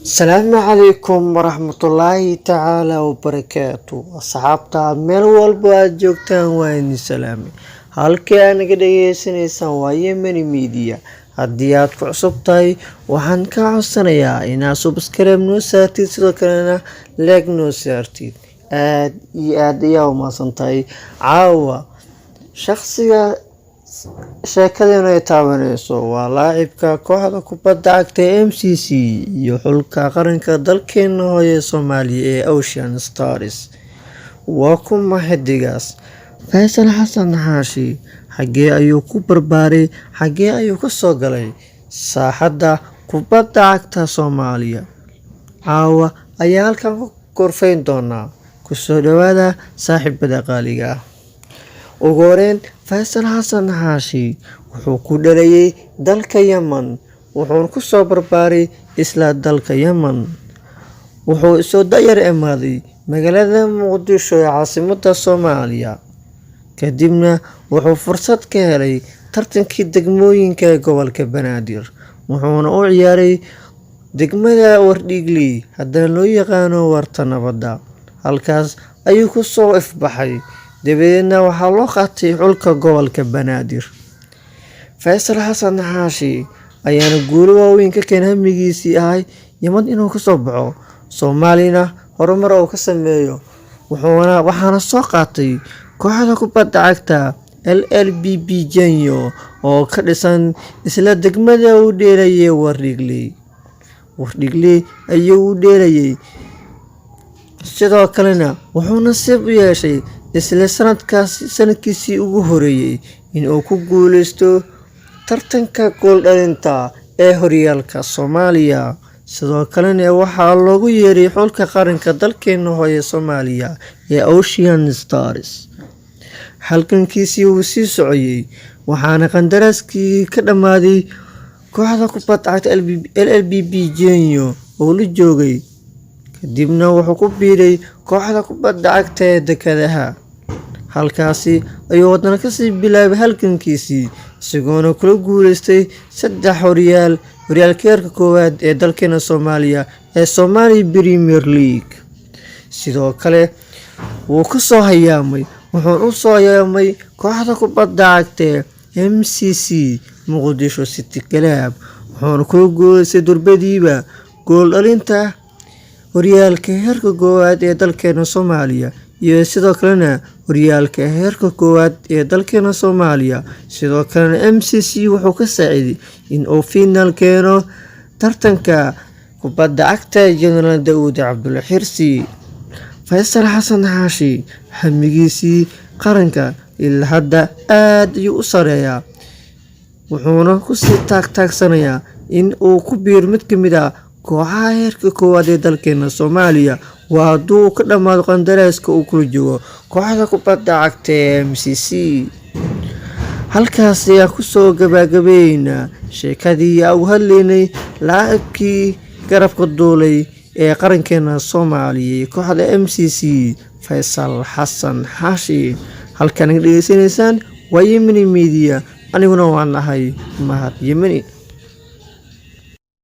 السلام عليكم ورحمة الله تعالى وبركاته أصحابتا مeel walba aad joogtaan waa idin salaami halkii aad naga dhageysanaysaan waa Yemeni Media haddii aad ku cusub tahay waxaan ka codsanayaa inaad subscribe noo saartid sidoo kalena like noo saartid aad iyo aad ayaa u mahadsantahay caawa shakhsiga sheekadeennu ay taabanayso waa laacibka kooxda kubadda cagta MCC iyo xulka qaranka dalkeena hooyo Soomaaliya ee Ocean Stars. waa kuma xidigaas Faysal Xasan Xaashi xagee ayuu ku barbaaray xagee ayuu ka soo galay saaxadda kubadda cagta Soomaaliya. caawa ayaa halkan ku korfayn doonaa ku soo dhawaada saaxiibada qaaliga ah. ugu horeyn Faysal Xasan Xaashi wuxuu ku dhalayay dalka Yemen wuxuuna ku soo barbaaray isla dalka Yemen. wuxuu soo dayar imaaday magaalada Muqdisho ee caasimadda Soomaaliya kadibna wuxuu fursad ka helay tartankii degmooyinka ee gobolka Banaadir wuxuuna u ciyaaray degmada Wardhiigley haddana loo yaqaano Warta Nabadda. halkaas ayuu ku soo ifbaxay dabadeedna waxaa loo qaatay xulka gobolka Banaadir. Faysal Xasan Xaashi ayaana guulo waaweyn ka keenay hamigiisii ahay Yemen inuu ka soo baxo Soomaalina horumar uu ka sameeyo waxaana soo qaatay kooxda kubadda cagta LLBB Genyo oo ka dhisan isla degmada uu dheelayay Wardhiigley ayuu u dheelayay sidoo kalena wuxuu nasiib u yeeshay isla sanadkiisii ugu horeeyay in uu ku guuleysto tartanka gool dhalinta ee horyaalka Soomaaliya. sidoo kalena waxaa loogu yeeray xulka qaranka dalkeena hooyo Soomaaliya ee Ocean Stars. halkankiisii uu sii socday waxaana qandaraaskii ka dhamaaday kooxda kubadda cagta LLBB Genyo oo la joogay kadibna wuxuu ku biiray kooxda kubadda cagta ee Dekedaha. halkaasi ayuu wadana kasii bilaabay halgankiisii isagoona kula guuleystay 3 horyaalka heerka koowaad ee dalkeena Soomaaliya ee Somali Premier League. sidoo kale wuxuu u soo hayaamay kooxda kubadda cagta MCC Muqdisho City Club wuxuuna ku guuleystay durbadiiba gool dhalinta horyaalka heerka koowaad ee dalkeena Soomaaliya iyo sidoo kalena horyaalka heerka koowaad ee dalkeena Soomaaliya. sidoo kalena MCC wuxuu ka saaciday in uu final keeno tartanka kubadda cagta General Daawud Cabdulla Xirsi. Faysal Xasan Xaashi hamigiisii qaranka ilaa hadda aad ayuu u sareeyaa wuxuuna ku sii taagsanayaa in uu ku biiro mid ka mid ah kooxaha heerka koowaad ee dalkeena Soomaaliya waa hadduu ka dhamaado qandaraaska uu kula joogo kooxda kubadda cagta MCC. halkaas ayaa ku soo gabagabeynaa sheekadii ugu hadlaynay laacibkii garabka duulay ee qarankeena Soomaaliya kooxda MCC Faysal Xasan Xaashi. halkan naga dhageysanaysaan waa Yemeni Media aniguna waan nahay Mahad Yemeni.